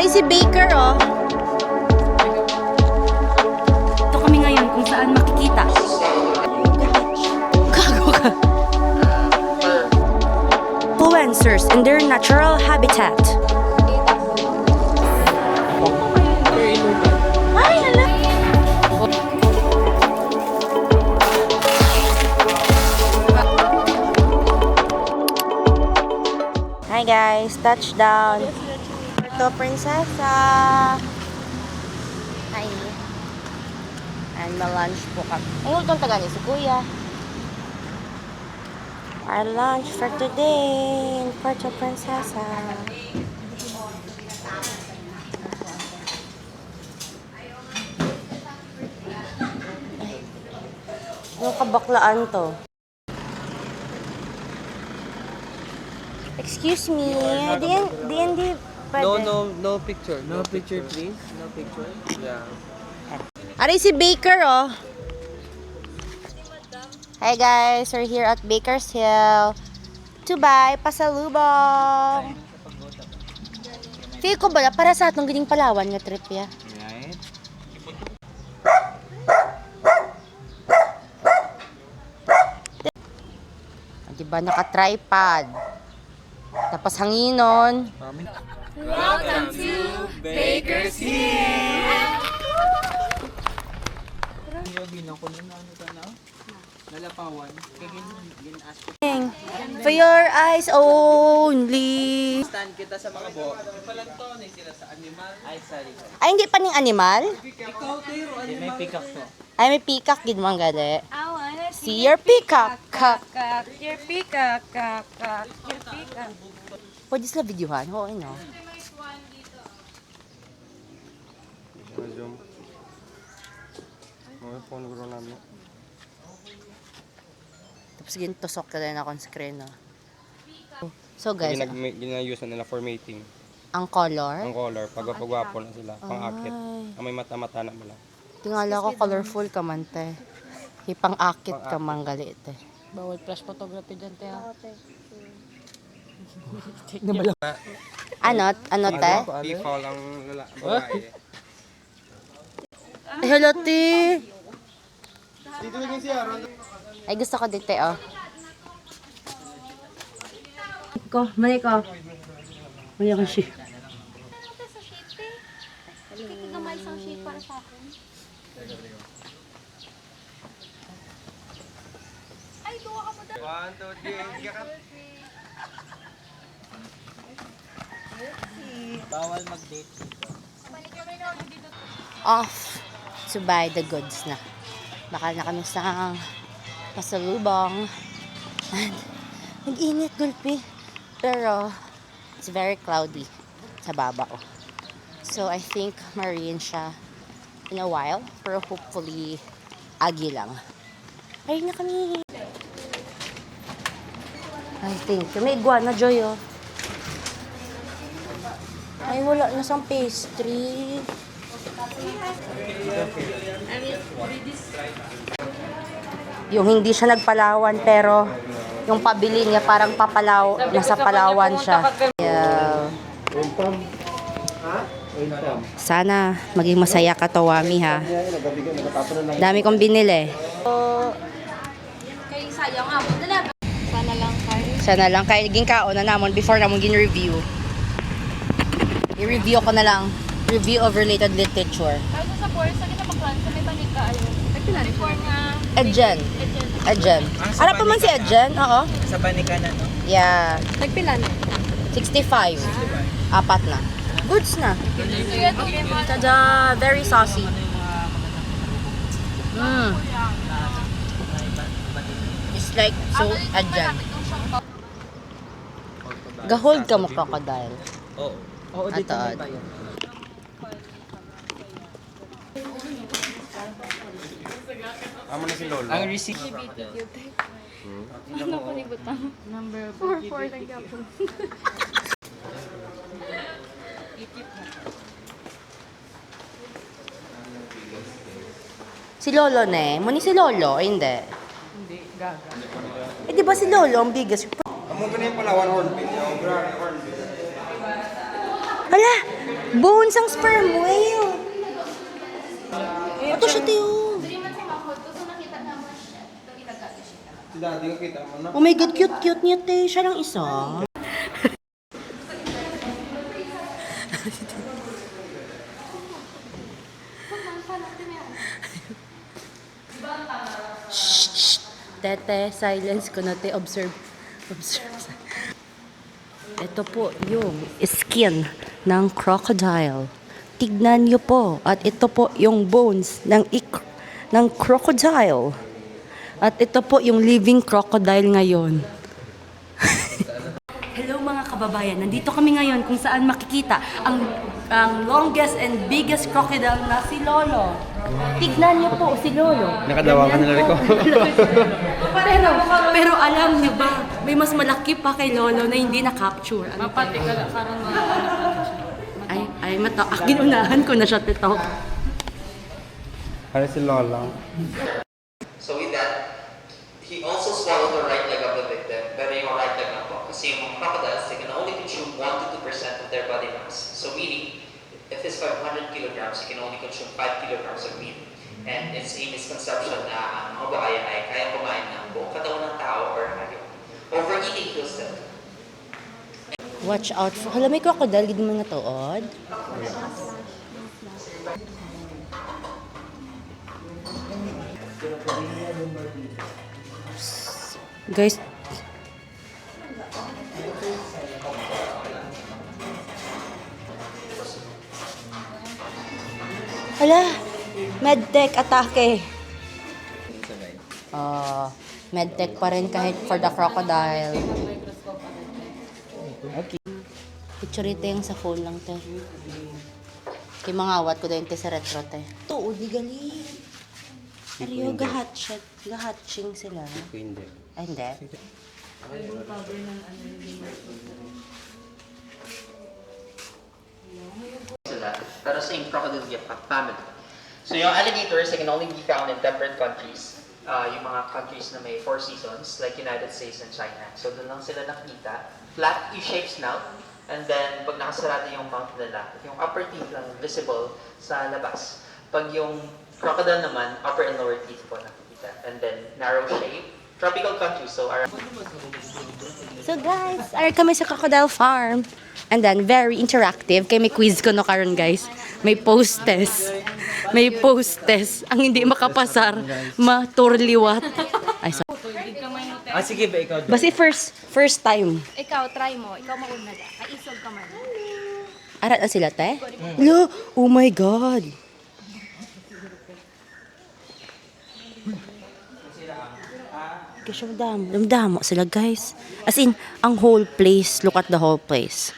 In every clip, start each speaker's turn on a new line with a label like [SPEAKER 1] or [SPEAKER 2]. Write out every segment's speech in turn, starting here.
[SPEAKER 1] Aray si Baker, oh.
[SPEAKER 2] Ito kami ngayon kung saan makikita.
[SPEAKER 1] Gago ka. Influencers in their natural habitat. Ay, hala. Hi guys, touchdown. Puerto Princesa. Hi. And ma-lunch po kami. Ayun, itong taga niya si Kuya. Our lunch for today in Puerto Princesa. Yung kabaklaan to. Excuse me, DND pwede.
[SPEAKER 3] No picture. No picture, please. No picture. Yeah.
[SPEAKER 1] Aray si Baker, oh. Hi guys, we're here at Baker's Hill to buy pasalubong. Feel ko ba para sa atong gining Palawan nga trip ya?
[SPEAKER 3] Right.
[SPEAKER 1] Diba naka-tripod. Tapos hanginon.
[SPEAKER 3] Welcome to Baker's Hill. Nalapawan.
[SPEAKER 1] For your eyes only.
[SPEAKER 3] Stand kita sa mga bo. Palanton sila sa animal. Ay, sorry.
[SPEAKER 1] Ay, hindi pa ning animal?
[SPEAKER 3] Ikaw tayo, may peacock to.
[SPEAKER 1] Ay, may peacock, gid man gali.
[SPEAKER 2] I wanna
[SPEAKER 1] See your peacock. Kak.
[SPEAKER 2] your peacock, your peacock.
[SPEAKER 1] Pwede sila videohan? Oo, no. Tapos gintusok ka din akong screen, no. So guys,
[SPEAKER 4] Ginayusan nila for mating.
[SPEAKER 1] ang color.
[SPEAKER 4] Ang color, pagwapagwapo na sila, pang-akit. Ang may mata-mata na mala.
[SPEAKER 1] Tingala ko colorful ka man, te. Ipang-akit ka man gali, te.
[SPEAKER 2] Bawal flash photography dyan, te.
[SPEAKER 1] Ano, te?
[SPEAKER 4] Default ang babae.
[SPEAKER 1] Ay, hello, te. Ay, gusto ko dito, oh. Mali ko. Mali ko siya.
[SPEAKER 5] May isang sheet para sa akin. Ay, duwa ka mo dahil.
[SPEAKER 4] 1, 2, 3,
[SPEAKER 3] Bawal mag-date.
[SPEAKER 1] Off to buy the goods na. Bakal na kami sa pasalubong. And nag-init, gulpi. Pero it's very cloudy sa baba ko. So I think marine siya in a while. Pero hopefully agi lang. Ay na kami. I think. May iguana, Joy, oh. Ay, wala na sang pastry. Yung hindi siya nagpalawan pero yung pabili niya parang nasa Palawan siya. Yeah. Sana maging masaya ka to, Wami, ha. Dami kong binili.
[SPEAKER 5] Kaya sayang nga mo. Sana lang kayo.
[SPEAKER 1] Sana lang kay naging kaon na namon before namon gin-review. I-review ko na lang. Review of related literature.
[SPEAKER 5] Kaya sa board, sa kinapaklan, sa may panika ayo. Before nga.
[SPEAKER 1] Edgen. Edgen. Ano pa man si Edgen? Oo.
[SPEAKER 3] Sa panika na, no?
[SPEAKER 1] Yeah.
[SPEAKER 5] Nagpila na.
[SPEAKER 1] 65. Apat na. Goods na. Tada, very saucy. It's like so Edgen. Gahold ka mo crocodile.
[SPEAKER 3] Oo. Oo, dito
[SPEAKER 1] Atod.
[SPEAKER 3] may bayan.
[SPEAKER 4] Amo na si Lolo.
[SPEAKER 3] Ang receipt.
[SPEAKER 5] Ano po ni Butang? Number 4 lang ka po.
[SPEAKER 1] Si Lolo ne? Muni si Lolo? Ay, hindi.
[SPEAKER 3] Hindi, gaga.
[SPEAKER 1] Eh, di ba si Lolo ang biggest?
[SPEAKER 4] Amo ba na yung Palawan hornbill? Yung hornbill.
[SPEAKER 1] Hala! Bones ang sperm whale. Ito siya, tiyo.
[SPEAKER 3] Daddy, kita mo na.
[SPEAKER 1] Oh my God, cute niya, te. Siya lang isa. Shh. Tete, silence ko na, te. Observe. Ito po yung skin ng crocodile. Tignan niyo po. At ito po yung bones ng crocodile. At ito po yung living crocodile ngayon. Hello mga kababayan, nandito kami ngayon kung saan makikita ang longest and biggest crocodile na si Lolo. Tignan niyo po si Lolo.
[SPEAKER 4] Nakadawa ka na rin ko.
[SPEAKER 1] pero alam niyo ba, may mas malaki pa kay Lolo na hindi na-capture. Ano
[SPEAKER 2] Mapati ka lang, karoon mga
[SPEAKER 1] ginunahan ko na siya, tito.
[SPEAKER 4] Ano si Lola?
[SPEAKER 3] So with that, he also swallowed the right leg of the victim, pero yung right leg na po. Kasi yung mga crocodiles, they can only consume 1 to 2% of their body mass. So meaning, if it's 500 kilograms, he can only consume 5 kilograms of meat. And it's a misconception na ang mga buhaya ay kaya kumain ng buong katawan ng tao or hayop. Overeating kills them.
[SPEAKER 1] Watch out for... Hala, may crocodile, gid mo natuod. Guys, hala, medtech atake. Medtech pa rin kahit for the crocodile. Picture ito yung sa phone lang, te. Kaya mangawat ko din te sa retro, te. Tuod, di gali. Ariyo, gahatching sila.
[SPEAKER 4] Hindi.
[SPEAKER 1] Ay, hindi.
[SPEAKER 3] Sila, pero same crocodile family. So yung alligators, they can only be found in temperate countries. Yung mga countries na may 4 seasons, like United States and China. So doon lang sila nakita. Flat U-shaped snout. And then, pag nakasarado yung mouth nila, yung upper teeth lang visible sa labas. Pag yung crocodile naman, upper and lower teeth po nakikita. And then, narrow shape. Tropical countries, so around...
[SPEAKER 1] So guys, are kami sa Crocodile Farm. And then, very interactive. Kaya may quiz ko no karon guys. May post test. May post test. Ang hindi makapasar, maturliwat. Ay, so.
[SPEAKER 3] sige ba ikaw?
[SPEAKER 1] Basta first time.
[SPEAKER 5] Ikaw, try mo. Ikaw mauna ka. Ay, isog ka man.
[SPEAKER 1] Arat na sila, te? Lo, oh my God. Kasi damdamo sila, guys. As in, ang whole place. Look at the whole place.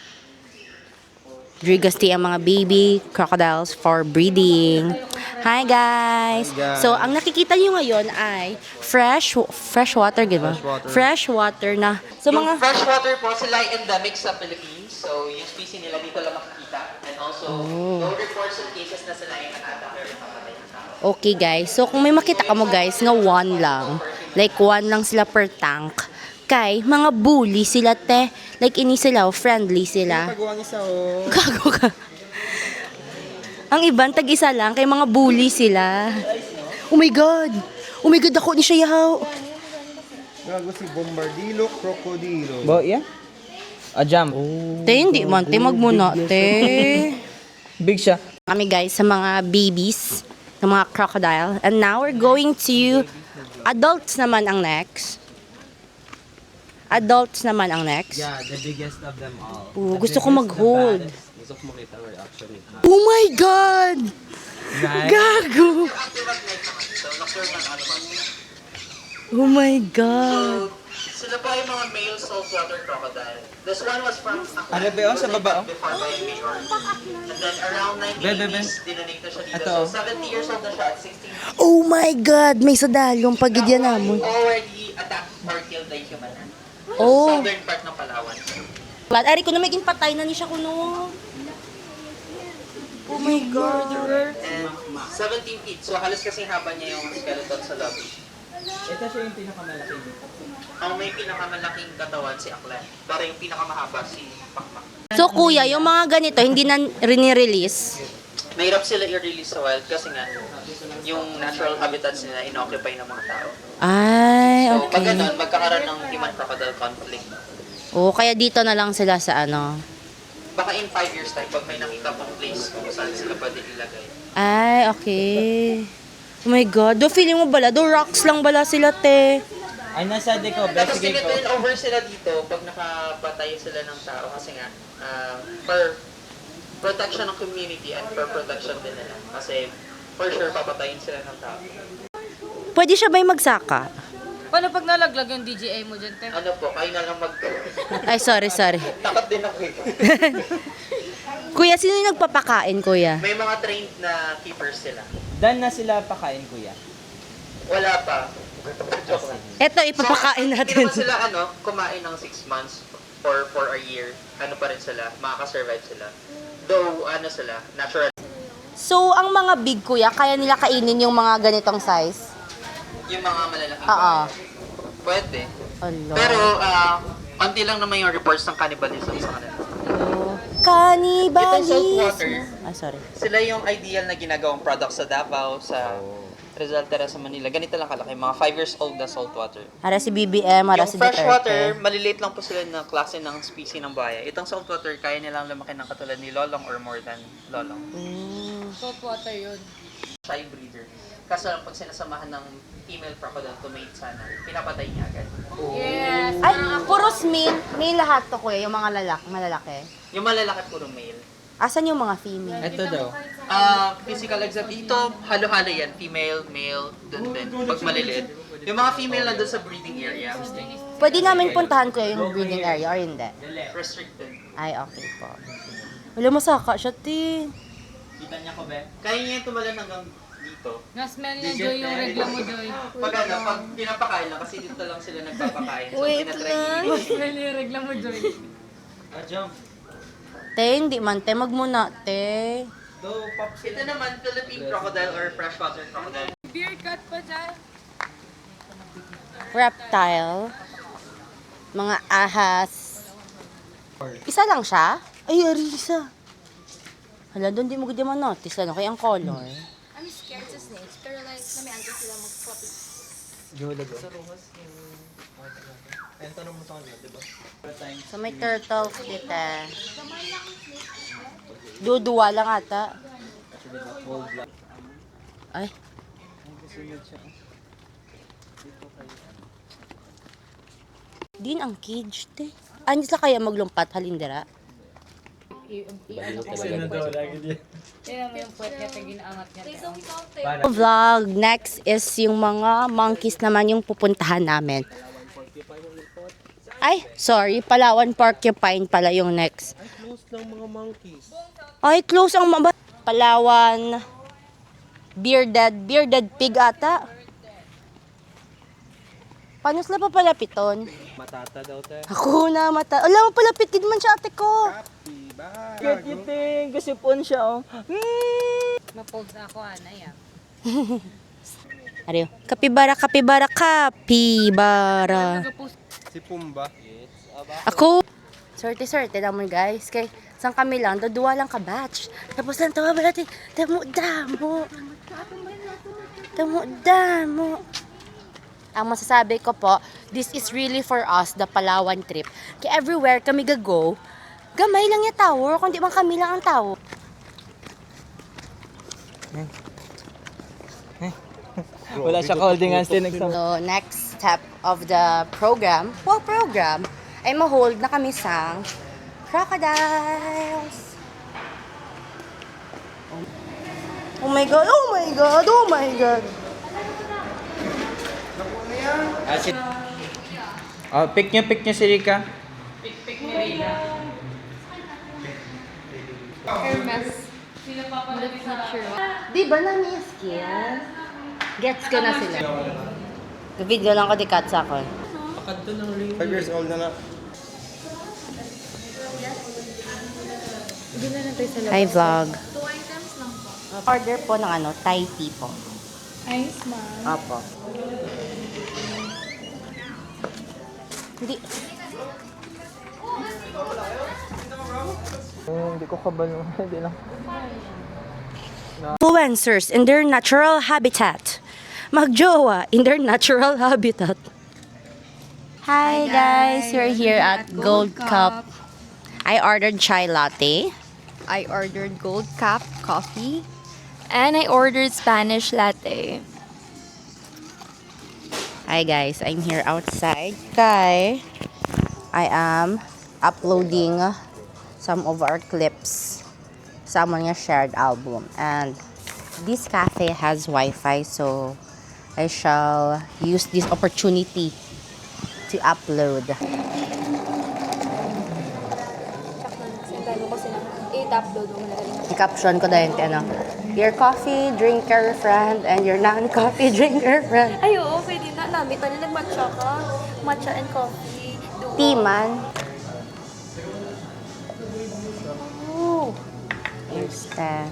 [SPEAKER 1] Drigasti ang mga baby crocodiles for breeding. Hi guys! So, ang nakikita niyo ngayon ay fresh water, di ba? Fresh water na. So,
[SPEAKER 3] Yung
[SPEAKER 1] mga...
[SPEAKER 3] freshwater po, sila ay endemic sa Philippines. So, yung species nila dito lang makikita. And also, no reports of cases na sila ay nakatake or nakapatay ng tao.
[SPEAKER 1] Okay guys, so kung may makita ka mo guys, nga one lang. Like one lang sila per tank. Kay, mga bully sila te. Like ini sila, friendly sila.
[SPEAKER 3] Pagawang isa o...
[SPEAKER 1] Gago ka. Ang ibang tag-isa lang, kay mga bully sila. Oh my God! Oh my God, ako ni siya yahaw.
[SPEAKER 3] Gago si Bombardilo, Crocodilo.
[SPEAKER 6] Bo, yeah? A jump.
[SPEAKER 1] Te, hindi man. Te, magmuna. Te.
[SPEAKER 6] Big siya.
[SPEAKER 1] Kami guys, sa mga babies, ng mga crocodile. And now we're going to adults naman ang next. Adults naman ang next.
[SPEAKER 6] Yeah, the biggest of them all.
[SPEAKER 1] Oo, gusto ko mag-hold.
[SPEAKER 4] Gusto ko makita ang reaction nito.
[SPEAKER 1] Oh my God!
[SPEAKER 6] Right?
[SPEAKER 1] Gago!
[SPEAKER 3] Active at night naman. So, nocturnal animals sila.
[SPEAKER 1] Oh my God!
[SPEAKER 3] So, sila pa yung mga male saltwater crocodile. This one was from Aklan.
[SPEAKER 6] Ano ba yun? Sa baba, oh?
[SPEAKER 3] Before by Mayor. And then around 1980s, dinanik na siya dito.
[SPEAKER 6] Ito, oh.
[SPEAKER 3] So 70 years old na siya at 16.
[SPEAKER 1] Oh my God! May sadalong pagidya namon.
[SPEAKER 3] Already attacked or killed by human.
[SPEAKER 1] Oh.
[SPEAKER 3] Southern part ng Palawan.
[SPEAKER 1] But ari ko na maging patay na ni siya kuno. Oh my God!
[SPEAKER 3] And 17 feet. So halos kasing haba niya yung skeleton sa lobby.
[SPEAKER 6] Ito siya yung pinakamalaki.
[SPEAKER 3] Ang may pinakamalaking katawan si Aklan. Pero yung pinakamahaba si Pakpak.
[SPEAKER 1] So kuya, yung mga ganito, hindi na rini-release?
[SPEAKER 3] Mahirap sila i-release sa wild kasi nga, yung natural habitats nila inoccupy ng mga tao.
[SPEAKER 1] Ay,
[SPEAKER 3] So, pag
[SPEAKER 1] okay.
[SPEAKER 3] ganun, magkakaroon ng human-crocodile conflict.
[SPEAKER 1] Oo, kaya dito na lang sila sa ano.
[SPEAKER 3] Baka in 5 years time, pag may nakita pong place kung saan sila pwede ilagay.
[SPEAKER 1] Ay, okay. Oh my God. Do feeling mo bala? Do rocks lang bala sila, te?
[SPEAKER 6] Ay, nasa di ko.
[SPEAKER 3] Tapos
[SPEAKER 6] Sige ko.
[SPEAKER 3] tiniturn over sila dito pag nakapatay sila ng tao kasi nga, for protection ng community and for protection din nila. Kasi for sure, papatayin sila ng tao.
[SPEAKER 1] Pwede siya ba yung magsaka?
[SPEAKER 2] Paano pag nalaglag yung DJI mo dyan, te?
[SPEAKER 3] Ano po, kayo na lang
[SPEAKER 1] Ay, sorry.
[SPEAKER 3] Takot din ako eh.
[SPEAKER 1] Kuya, sino yung nagpapakain, kuya?
[SPEAKER 3] May mga trained na keepers sila.
[SPEAKER 6] Dan na sila pakain, kuya.
[SPEAKER 3] Wala pa. Joke lang.
[SPEAKER 1] Eto, ipapakain
[SPEAKER 3] Hindi
[SPEAKER 1] natin.
[SPEAKER 3] naman sila kumain ng 6 months or for a year. Ano pa rin sila, makaka-survive sila. Though, sila, natural.
[SPEAKER 1] So, ang mga big kuya, kaya nila kainin yung mga ganitong size?
[SPEAKER 3] Yung mga malalaking
[SPEAKER 1] Oo.
[SPEAKER 3] pwede.
[SPEAKER 1] Hello.
[SPEAKER 3] Pero, konti lang naman yung reports ng cannibalism sa kanila.
[SPEAKER 1] Cannibalism.
[SPEAKER 3] Itong saltwater,
[SPEAKER 1] Ay, sorry.
[SPEAKER 3] sila yung ideal na ginagawang product sa Davao, sa Rizal Terra sa Manila. Ganito lang kalaki, mga 5 years old na saltwater.
[SPEAKER 1] Ara si BBM, ara
[SPEAKER 3] Yung
[SPEAKER 1] si
[SPEAKER 3] freshwater,
[SPEAKER 1] Duterte.
[SPEAKER 3] maliliit lang po sila na klase ng species ng buhaya. Itong saltwater, kaya nilang lumaki ng katulad ni Lolong or more than Lolong.
[SPEAKER 2] Saltwater yun.
[SPEAKER 3] Shy breeder. Kaso lang pag sinasamahan ng female crocodile to mate sana, pinapatay niya agad.
[SPEAKER 2] Yes.
[SPEAKER 1] Ay, puros male. Male lahat to, kuya, yung mga malalaki.
[SPEAKER 3] Yung malalaki puro male.
[SPEAKER 1] Asan yung mga female?
[SPEAKER 6] Ito daw.
[SPEAKER 3] Physical exam, ito halo-halo yan. Female, male, dun din. Pag maliliit. Yung mga female na dun sa breeding area,
[SPEAKER 1] Pwede namin puntahan, kuya, yung breeding area or hindi?
[SPEAKER 3] restricted.
[SPEAKER 1] Ay, okay po. Wala, masaka siya, ti.
[SPEAKER 6] Kita niya ko, be?
[SPEAKER 3] Kaya niya yung tumalan hanggang dito.
[SPEAKER 2] Na-smell niya, Joy, yung regla mo, Joy.
[SPEAKER 3] Pag pinapakain lang, kasi dito lang sila nagpapakain. So,
[SPEAKER 1] Wait
[SPEAKER 3] tinatry
[SPEAKER 1] lang.
[SPEAKER 3] niya.
[SPEAKER 2] Na-smell yung regla mo, Joy.
[SPEAKER 6] Jump.
[SPEAKER 1] Te, hindi man, te. Magmuna, te.
[SPEAKER 6] Do, pop
[SPEAKER 3] Ito naman, Philippine crocodile or freshwater crocodile.
[SPEAKER 2] Beer cut pa dyan.
[SPEAKER 1] Reptile. Mga ahas. Isa lang siya? Ay, arisa. Hala, doon di mo gudi man notice. Ano, kaya ang color.
[SPEAKER 5] I'm scared sa snakes, pero like, namianto sila mag-puppy.
[SPEAKER 6] Ayun, tanong mo sa kanila, di ba?
[SPEAKER 1] So, may turtles dito. Duduwa lang ata. Ay. Din ang cage, te. Ano sa kaya maglumpat, halindira?
[SPEAKER 2] Tingnan mo yung puwet niya, ginaangat niya.
[SPEAKER 5] Please don't count
[SPEAKER 1] Vlog. Next is yung mga monkeys naman yung pupuntahan namin. Ay, sorry. Palawan Porcupine pala yung next.
[SPEAKER 4] Close lang mga monkeys.
[SPEAKER 1] Ay, close ang mga... Palawan... Bearded pig ata. Paano sila papalapiton?
[SPEAKER 4] Matata daw tayo.
[SPEAKER 1] Ako na mata. Alam mo, palapitin man siya ate ko.
[SPEAKER 6] Cute eating. Gasipon siya, oh.
[SPEAKER 2] Ma-pose na ako, Ana, yan.
[SPEAKER 1] Ariyo. Kapibara.
[SPEAKER 4] Si Pumba.
[SPEAKER 1] Ako. Sorte naman guys. Kay saan kami lang, dodua lang ka batch. Tapos lang tawa ba natin, damo. Ang masasabi ko po, this is really for us, the Palawan trip. Kaya everywhere kami gago, gamay lang yung tower, kundi man kami lang ang tower.
[SPEAKER 6] Wala siya holding hands din.
[SPEAKER 1] So, next step of the program, ay ma-hold na kami sa crocodiles. Oh my God.
[SPEAKER 6] Oh, pick niyo si Rika.
[SPEAKER 5] Hermes.
[SPEAKER 1] Di ba na-miss yan? Gets ko na sila. Video lang ko di cut sa ako.
[SPEAKER 4] 5 years old na na.
[SPEAKER 1] Hi vlog.
[SPEAKER 5] 2 items lang po.
[SPEAKER 1] Order po ng Thai tea po.
[SPEAKER 5] Ice, ma'am.
[SPEAKER 1] Apo. Hindi.
[SPEAKER 6] Hindi ko kabalo. Hindi lang.
[SPEAKER 1] Influencers in their natural habitat. Magjowa in their natural habitat. Hi guys, we're here at Gold Cup. I ordered chai latte.
[SPEAKER 5] I ordered Gold Cup coffee. And I ordered Spanish latte.
[SPEAKER 1] Hi guys, I'm here outside. I am uploading some of our clips sa mga shared album. And this cafe has Wi-Fi, so I shall use this opportunity to upload. I-caption ko dahil ano, your coffee drinker friend and your non-coffee drinker friend.
[SPEAKER 5] Ay, oo, pwede na. Namin, tali nag-matcha ka. Matcha and coffee.
[SPEAKER 1] Tea man. Oh. Here's the...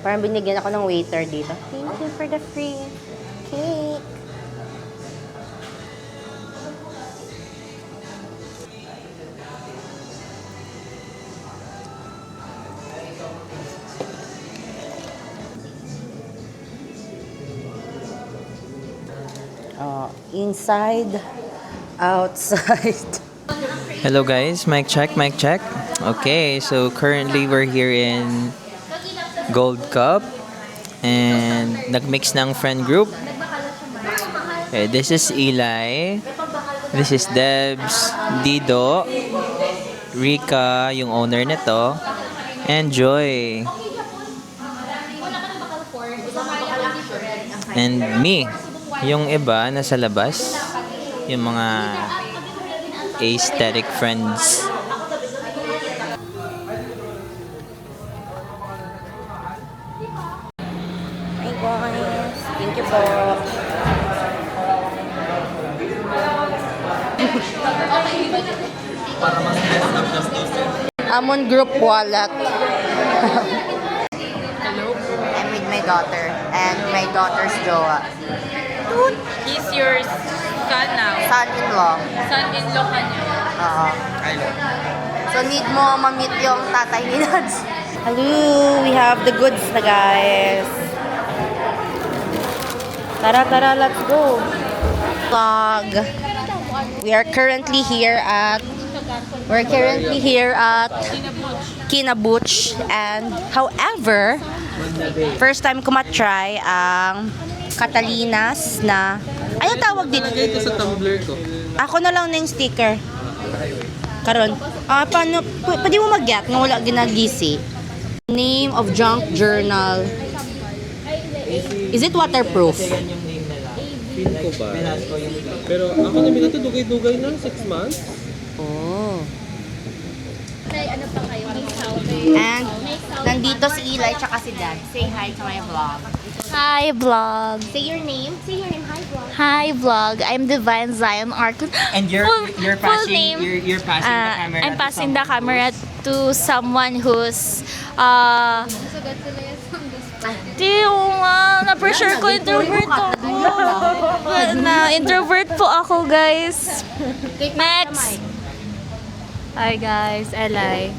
[SPEAKER 1] Parang binigyan ako ng waiter dito. Thank you for the free cake. Inside, outside.
[SPEAKER 6] Hello guys, mic check, mic check. Okay, so currently we're here in Gold Cup and nagmix ng friend group. Okay, this is Eli. This is Debs, Dido, Rika, yung owner nito, and Joy. And me, yung iba nasa labas, yung mga aesthetic friends.
[SPEAKER 1] Hi guys, thank you po. Amon Group Wallet. I'm with my daughter and my daughter's jowa.
[SPEAKER 2] He's your son now.
[SPEAKER 1] Son-in-law.
[SPEAKER 2] Son-in-law ka niya.
[SPEAKER 1] Oo. So need mo ma-meet yung tatay ni Nads. Hello, we have the goods na guys. Tara, let's go. Vlog. We are currently here at Kinabuch, and however, first time ko matry ang Catalinas na ano tawag dito?
[SPEAKER 4] Ito sa tumbler ko.
[SPEAKER 1] Ako na lang na yung sticker. Karon. Paano? Pwede mo mag-get nga wala ginagisi. Name of junk journal. Is it waterproof?
[SPEAKER 4] Feel ko ba? Pero ako na binatudugay-dugay na 6 months.
[SPEAKER 1] Oh. And nandito si Eli tsaka si Dad. Say hi to my vlog.
[SPEAKER 5] Hi, vlog.
[SPEAKER 1] Say your name. Say your name. Hi, vlog.
[SPEAKER 5] Hi, vlog. I'm Divine Zion Arcon.
[SPEAKER 6] And you're
[SPEAKER 5] full name.
[SPEAKER 6] you're passing the camera.
[SPEAKER 5] I'm passing the camera to someone who's Di nga, na-pressure ko, introvert ako. Introvert po ako, guys. Next! Hi, guys. Eli.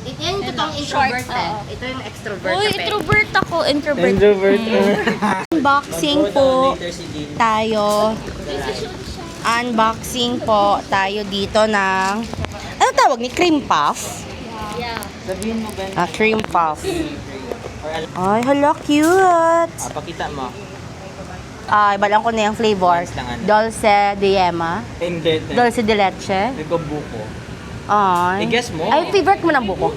[SPEAKER 1] Ito yung totoong introvert eh. Ito yung extrovert.
[SPEAKER 5] Uy, introvert ako. Introvert.
[SPEAKER 1] Unboxing po tayo. Unboxing po tayo dito ng ano tawag ni? Cream puff?
[SPEAKER 6] Sabihin mo, Ben.
[SPEAKER 1] Cream puff. Ay, hala, cute.
[SPEAKER 6] Pakita mo.
[SPEAKER 1] Iba lang ko na yung flavor. Dulce de yema.
[SPEAKER 6] Hindi.
[SPEAKER 1] Dulce de leche.
[SPEAKER 6] Ito buko.
[SPEAKER 1] Ay.
[SPEAKER 6] I-guess mo.
[SPEAKER 1] Ay, favorite mo ng buko.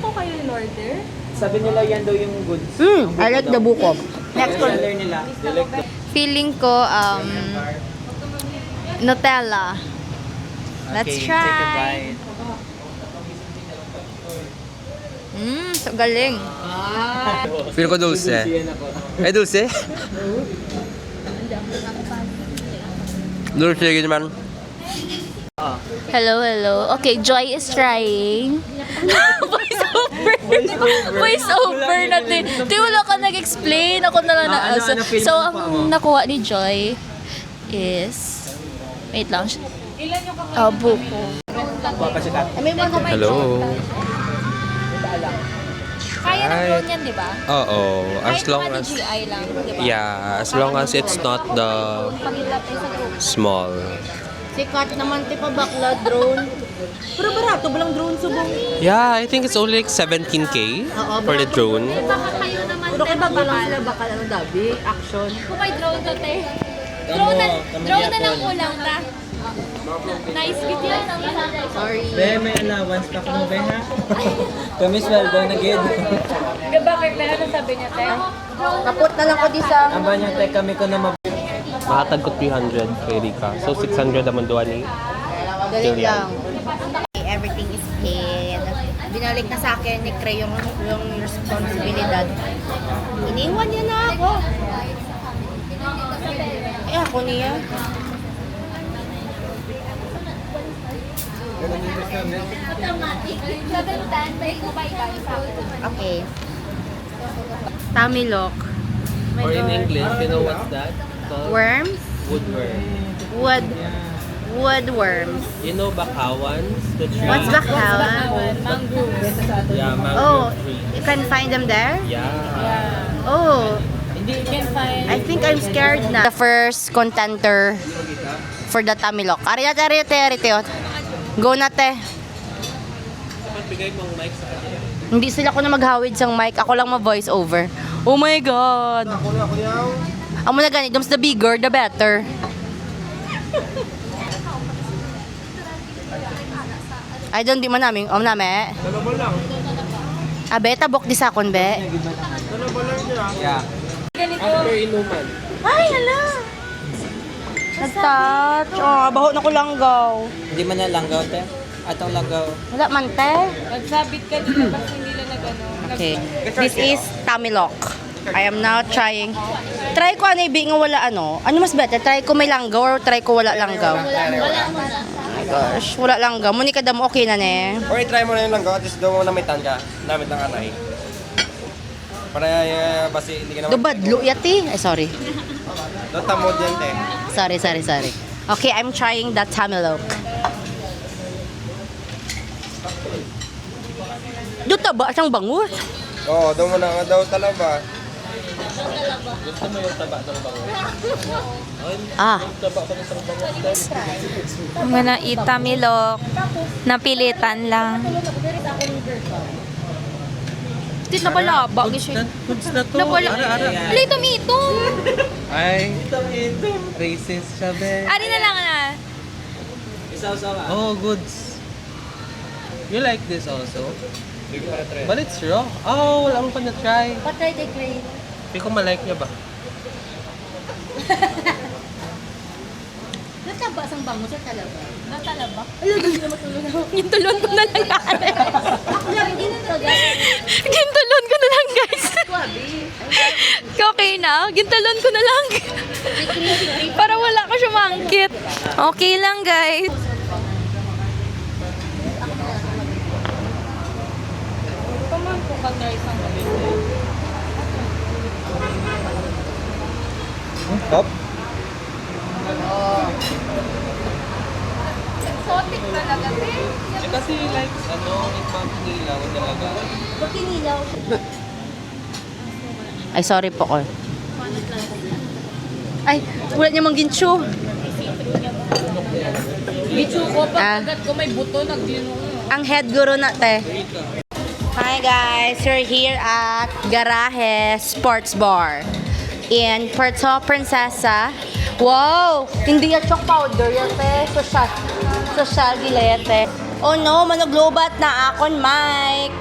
[SPEAKER 6] Sabi nila yan daw yung goods.
[SPEAKER 1] I like the buko. Next one.
[SPEAKER 6] Seller nila. They like the...
[SPEAKER 5] Feeling ko, Nutella. Let's
[SPEAKER 6] Okay,
[SPEAKER 5] try.
[SPEAKER 6] take a bite.
[SPEAKER 5] So galing.
[SPEAKER 7] Feel ko dulce. Eh, dulce? Dulce, ganyan man.
[SPEAKER 5] Hello. Okay, Joy is trying. Voice over natin. Di wala ka nag-explain. Ako na lang na. So, ang nakuha ni Joy is... Wait lang. Buko.
[SPEAKER 7] Hello.
[SPEAKER 5] Kaya ng drone yan, di ba?
[SPEAKER 4] Oo, as
[SPEAKER 5] Kahit
[SPEAKER 4] long
[SPEAKER 5] mga
[SPEAKER 4] as...
[SPEAKER 5] DJI lang, di ba?
[SPEAKER 4] Yeah, as long as it's not the
[SPEAKER 5] Pag-ilap sa group.
[SPEAKER 4] small.
[SPEAKER 1] Sikat naman ti pa bakla drone. Pero barato ba lang drone subong?
[SPEAKER 4] Yeah, I think it's only like 17K for the drone.
[SPEAKER 5] Baka kayo naman,
[SPEAKER 1] Pero kay
[SPEAKER 5] te,
[SPEAKER 1] bagla lang
[SPEAKER 5] babakal.
[SPEAKER 1] sila bakal ano dabi, action.
[SPEAKER 5] Kung may drone to, te. Drone na lang kulang, ta. Nice gift yan.
[SPEAKER 1] Sorry.
[SPEAKER 6] Be, may allowance pa kamo, be, ha? Kami sweldo na gid.
[SPEAKER 2] Bakit na ano sabi niya, te?
[SPEAKER 1] Kaput na lang ko di sa...
[SPEAKER 6] Ang banyo tay kami ko na
[SPEAKER 4] Mahatag ko 300 kay Rika. So 600 naman doon ni.
[SPEAKER 1] Galing lang. Everything is paid. Binalik na sa akin ni Cray yung responsibilidad. Iniwan niya na ako. Eh, ako niya. Okay. Tamilok.
[SPEAKER 4] Or in English, you know what's that? Called
[SPEAKER 1] Worms?
[SPEAKER 4] woodworm.
[SPEAKER 1] Woodworms.
[SPEAKER 4] You know bakawans? The tree?
[SPEAKER 1] What's bakawan?
[SPEAKER 4] Yeah, mango
[SPEAKER 1] Oh,
[SPEAKER 4] tree.
[SPEAKER 1] you can find them there?
[SPEAKER 4] Yeah.
[SPEAKER 1] Oh,
[SPEAKER 2] You can find...
[SPEAKER 1] I think I'm scared na. The first contender for the Tamilok. Arite. Go na, te.
[SPEAKER 4] Bigay mong mic sa kanya.
[SPEAKER 1] Hindi sila ko na maghawid sang mic. Ako lang ma-voice over. Oh my God. Amo na ganit. The bigger, the better. Ay, doon di man namin. Name.
[SPEAKER 4] Dalawa lang.
[SPEAKER 1] Abe, tabok di sa akon, be.
[SPEAKER 4] Dalawa lang niya.
[SPEAKER 6] Yeah.
[SPEAKER 4] After inuman.
[SPEAKER 1] Ay, hala. Nag-touch. Oh, baho na ko langgaw.
[SPEAKER 6] Hindi man na langgaw, te. Atong langgaw.
[SPEAKER 1] Wala man, te.
[SPEAKER 2] Nagsabit ka dito kasi hindi lang nag-ano.
[SPEAKER 1] Okay. This is Tamilok. I am now trying. Try ko ano ibi nga wala ano. Ano mas better? Try ko may langgaw or try ko wala langgaw? Oh my gosh, wala langgaw. Muni ka damo okay na ne.
[SPEAKER 8] Or try mo na yung langgaw at least daw mo na may tangga. Namit ng anay. Para basi hindi ka naman...
[SPEAKER 1] Dubadlo yati. Ay, sorry.
[SPEAKER 8] Doon tamod yan, te.
[SPEAKER 1] Sorry. Okay, I'm trying that Tamilok. Doon taba siyang bangus.
[SPEAKER 8] Oo, daw mo na nga daw talaba.
[SPEAKER 4] Gusto mo yung taba ng bango?
[SPEAKER 1] Ah,
[SPEAKER 4] Taba ko ng isang bango.
[SPEAKER 5] I'm gonna eat Tamilok. Napilitan lang. Di na pala, bagay siya.
[SPEAKER 4] Goods na to.
[SPEAKER 5] Na pala. Litom ito.
[SPEAKER 4] Ay, racist siya, be.
[SPEAKER 5] Ari na lang na.
[SPEAKER 4] Oh, goods. You like this also? But it's raw. Oh, wala akong pa na-try.
[SPEAKER 1] patay the grade.
[SPEAKER 4] Hindi ko malike niya ba?
[SPEAKER 1] Nataba sang bangus sa talaba.
[SPEAKER 5] Natalaba? Yung tulon ko na lang. Gintulon ko na lang, guys. Okay na? Gintulon ko na lang. Para wala ko siya mangkit. Okay lang, guys.
[SPEAKER 2] Paman po ka try sa mga.
[SPEAKER 8] Hop.
[SPEAKER 5] Exotic talaga, eh.
[SPEAKER 4] Kasi like, ipang nilaw talaga.
[SPEAKER 1] Ay, sorry po ko. Ay, wala niya mang gincho.
[SPEAKER 2] Bichu ko,
[SPEAKER 1] Ah.
[SPEAKER 2] pag ko may buto, naglinong.
[SPEAKER 1] Ang head guru na, te. Hi guys, we're here at Garahe Sports Bar in Puerto Princesa. Wow! Hindi yan chok powder yan, te. Social gilete. Oh no, manuglobat na akon, Mike.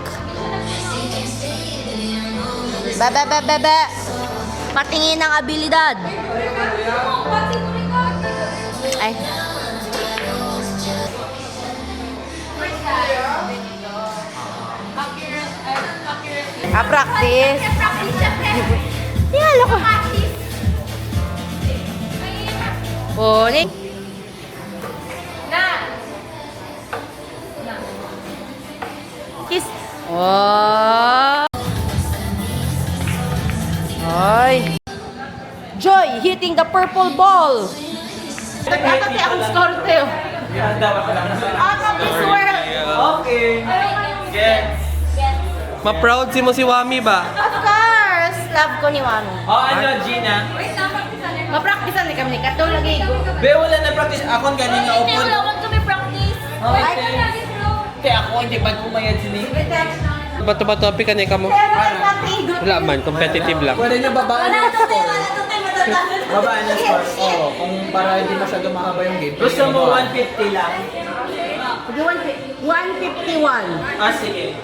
[SPEAKER 1] Bebe. Patingin ng abilidad. Ay. Practice. Yeah, loko. Bowling. Kiss. Oh. Ay. Joy hitting the purple ball. Nagkakati akong score tayo. Out of this world.
[SPEAKER 6] Okay. Get.
[SPEAKER 4] Ma-proud si mo si Wami ba?
[SPEAKER 1] Of course! Love ko ni Wami.
[SPEAKER 6] Oh, ano, Gina?
[SPEAKER 1] Mapraktisan ni kami. Kato lagi ko.
[SPEAKER 6] Be, wala na practice. Ako ganun na upon.
[SPEAKER 5] Wala kami practice.
[SPEAKER 6] Kaya ako hindi ba kumayad sini?
[SPEAKER 4] Bato ba topic ka ka mo? Wala man, competitive lang.
[SPEAKER 6] Pwede nyo babaan ng score. Babaan ng score. Oo, kung para hindi masyado mahaba yung game. Gusto mo 150 lang?
[SPEAKER 1] 151.
[SPEAKER 6] Ah, sige.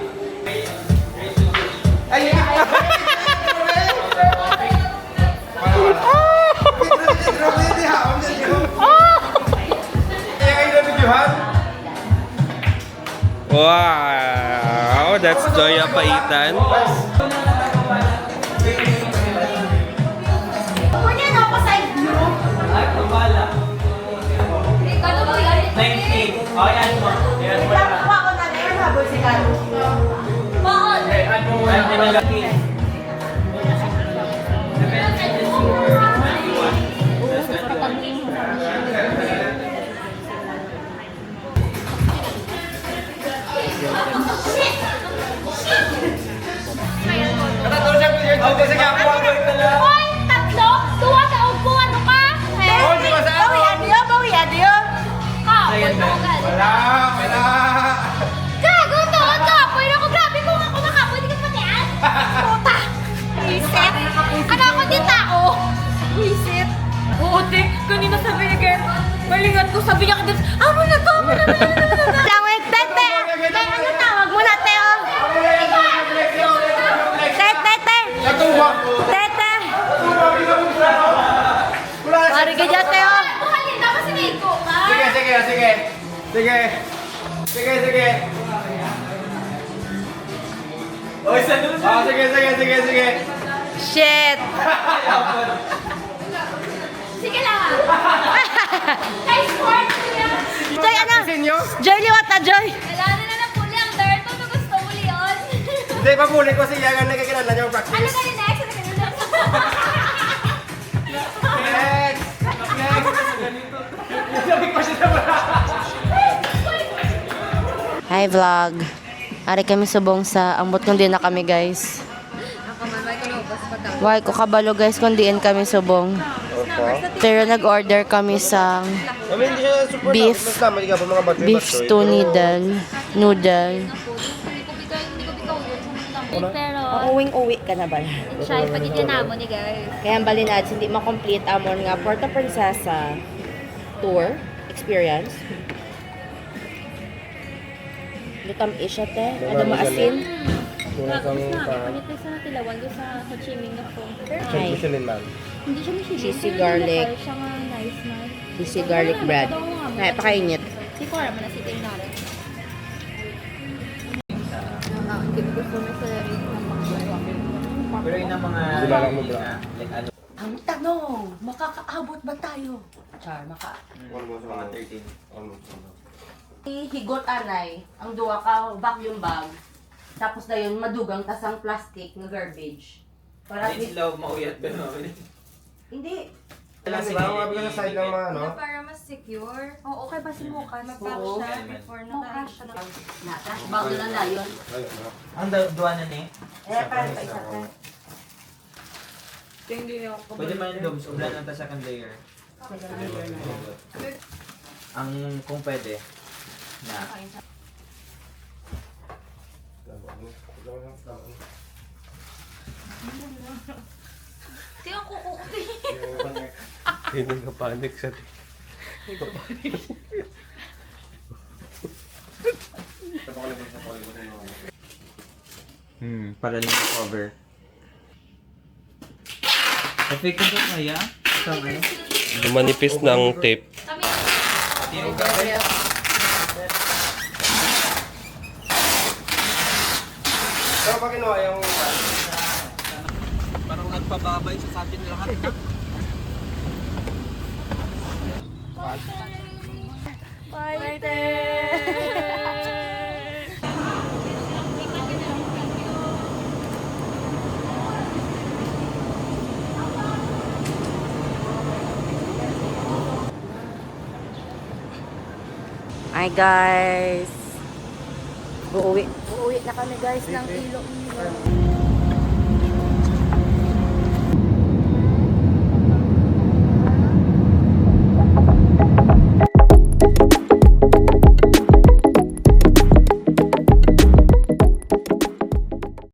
[SPEAKER 4] Wow, that's Joya Paitan.
[SPEAKER 1] Pwede na ako sa view.
[SPEAKER 6] Ay, kumala.
[SPEAKER 5] Ano mo yan?
[SPEAKER 6] 90. Oh, yan mo. Yan mo na.
[SPEAKER 1] Itakuha ko na rin. Habol si Carlos.
[SPEAKER 5] Bakit?
[SPEAKER 6] Ano mo na.
[SPEAKER 5] Hoy, tatlo? Tuwa ka upo, ano ka?
[SPEAKER 1] Bawi adyo.
[SPEAKER 5] Gago, tuwa ka. Pwede ako, grabe kung ako maka. Pwede ka patian? Puta. Reset. Ano ako din tao? Reset. Oo, te. Kanina sabi niya, Ger. Malingat ko, sabi niya kadit. Amo na to, amo na to.
[SPEAKER 1] Tawag, tete. May ano tawag mo na, Teo? Tete. Tete. Pari ka dyan, Teo.
[SPEAKER 5] Buhalin na, kasi Nico ka.
[SPEAKER 1] Shit.
[SPEAKER 5] Sige lang. Kay sports niya.
[SPEAKER 1] Joy, ano? Joy, liwata, Joy.
[SPEAKER 5] Wala na na puli ang Darto. Ano gusto mo, Leon?
[SPEAKER 8] Hindi, papuli ko siya nga nagkakilala niyo
[SPEAKER 5] Ano
[SPEAKER 8] practice.
[SPEAKER 5] ka rin next? Ano ka rin next?
[SPEAKER 8] Next!
[SPEAKER 1] Hi vlog. Ari kami subong sa ambot kundi na kami guys. Why ko kabalo guys kundi kami subong. Pero nag-order kami sa beef stew noodle.
[SPEAKER 5] Pero,
[SPEAKER 1] Uwing-uwi ka na ba?
[SPEAKER 5] siya, pag itinamo ni guys.
[SPEAKER 1] Kaya ang balin natin, hindi makomplete amon nga Puerto Princesa tour experience. Lutam isya te, ada maasin.
[SPEAKER 5] Panitay sa natilawan doon sa Ho Chi Minh na po.
[SPEAKER 1] Ay,
[SPEAKER 5] Hindi siya Michelin.
[SPEAKER 1] Cheesy garlic.
[SPEAKER 5] Siya nga nice man.
[SPEAKER 1] cheesy garlic bread. Ay, pakainit.
[SPEAKER 5] Si Cora man na si Ting natin. Hindi ko gusto na sa
[SPEAKER 6] Pero yun ang mga... Like ano?
[SPEAKER 1] Ang tanong, makakaabot ba tayo? Char,
[SPEAKER 6] Mga 13.
[SPEAKER 1] Higot anay, ang duwa ka vacuum bag. Tapos na yun, madugang tasang plastic na garbage. Para
[SPEAKER 6] Hindi sila mauyat ba namin?
[SPEAKER 1] hindi.
[SPEAKER 8] Alam mo ba, mabi ka sa side ng mga ano?
[SPEAKER 9] Para mas secure.
[SPEAKER 5] Oo, okay ba si Mukas?
[SPEAKER 9] Mag-pack
[SPEAKER 1] Oo.
[SPEAKER 9] siya before na tayo siya.
[SPEAKER 1] Nata, bago na na yun.
[SPEAKER 6] Ang duwa na ni?
[SPEAKER 1] Eh, parang pa isa ka.
[SPEAKER 9] Hindi ako.
[SPEAKER 6] Pwede man yung domes, ublan ang second layer. Ang kung pwede. Na.
[SPEAKER 5] Kaya ako kukuti.
[SPEAKER 4] Hindi ka panic sa
[SPEAKER 6] Para lang cover. Effective ba kaya? Isang ano?
[SPEAKER 4] Manipis ng tape.
[SPEAKER 5] Kami.
[SPEAKER 8] Pero pag ginawa yung...
[SPEAKER 4] Parang nagpababay sa atin lahat na.
[SPEAKER 1] Hi guys. Uuwi na kami guys ng ilog.
[SPEAKER 3] confirm.